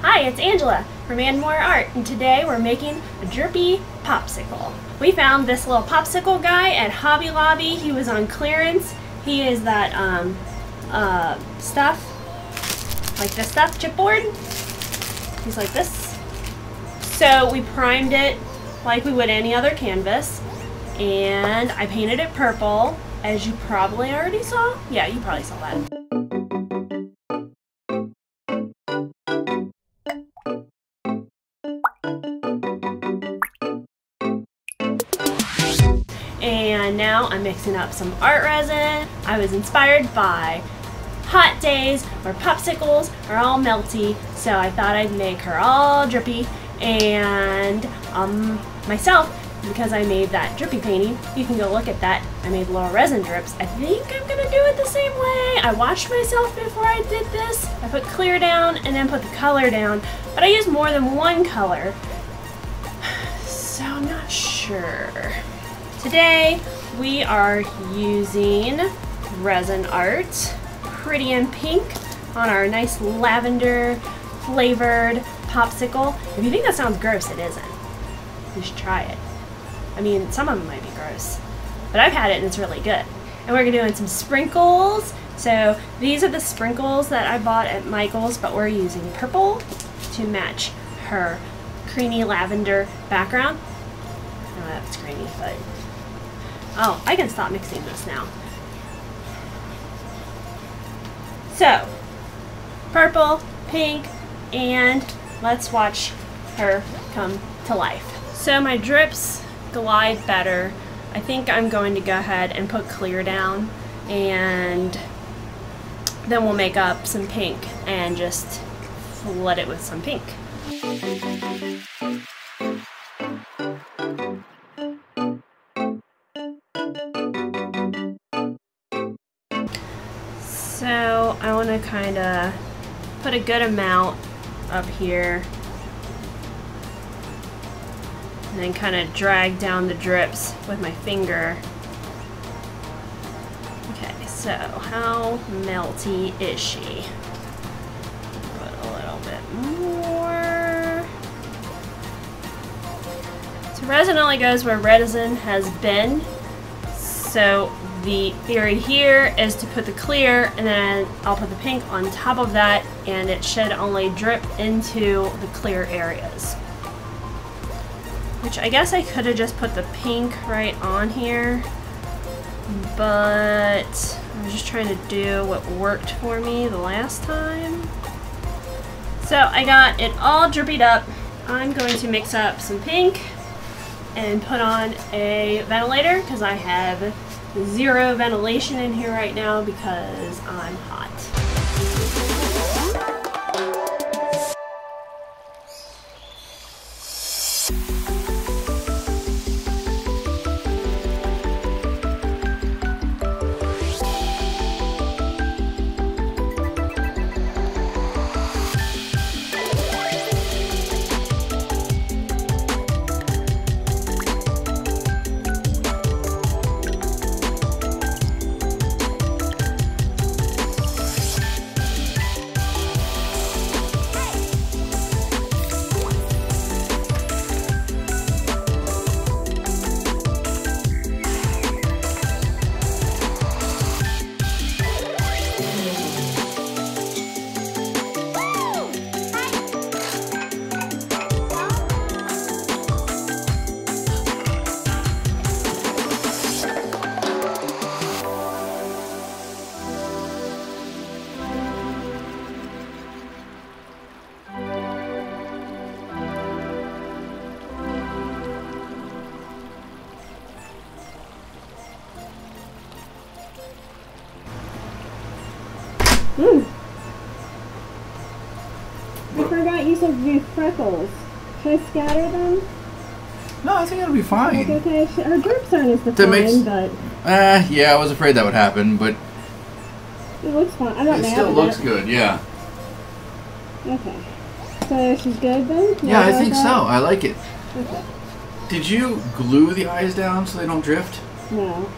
Hi, it's Angela from And More Art, and today we're making a drippy popsicle. We found this little popsicle guy at Hobby Lobby. He was on clearance. He is that stuff, like this stuff, chipboard. He's like this. So we primed it like we would any other canvas, and I painted it purple, as you probably already saw. Yeah, you probably saw that. And now I'm mixing up some art resin. I was inspired by hot days where popsicles are all melty, so I thought I'd make her all drippy. And myself, because I made that drippy painting, you can go look at that. I made little resin drips. I think I'm gonna do it the same way. I washed myself before I did this. I put clear down and then put the color down, but I used more than one color, so I'm not sure. Today we are using Resin Art, Pretty in Pink, on our nice lavender flavored popsicle. If you think that sounds gross, it isn't. You should try it. I mean, some of them might be gross, but I've had it and it's really good. And we're doing some sprinkles. So these are the sprinkles that I bought at Michael's, but we're using purple to match her creamy lavender background. Oh, that's creamy, but oh, I can stop mixing this now. So, purple, pink, and let's watch her come to life. So my drips glide better. I think I'm going to go ahead and put clear down, and then we'll make up some pink and just flood it with some pink. So I want to kind of put a good amount up here and then kind of drag down the drips with my finger. Okay, so how melty is she? Put a little bit more. So resin only goes where resin has been. So the theory here is to put the clear and then I'll put the pink on top of that, and it should only drip into the clear areas. Which I guess I could have just put the pink right on here, but I was just trying to do what worked for me the last time. So I got it all drippied up. I'm going to mix up some pink and put on a ventilator because I have zero ventilation in here right now because I'm hot. I forgot you said to do freckles. Should I scatter them? No, I think it'll be fine. Like, okay, her drips aren't as defined, but... yeah, I was afraid that would happen, but... It looks fine. I'm not mad at it. It still looks good, yeah. Okay. So she's good then? Yeah, I think so. I like it. Okay. Did you glue the eyes down so they don't drift? No.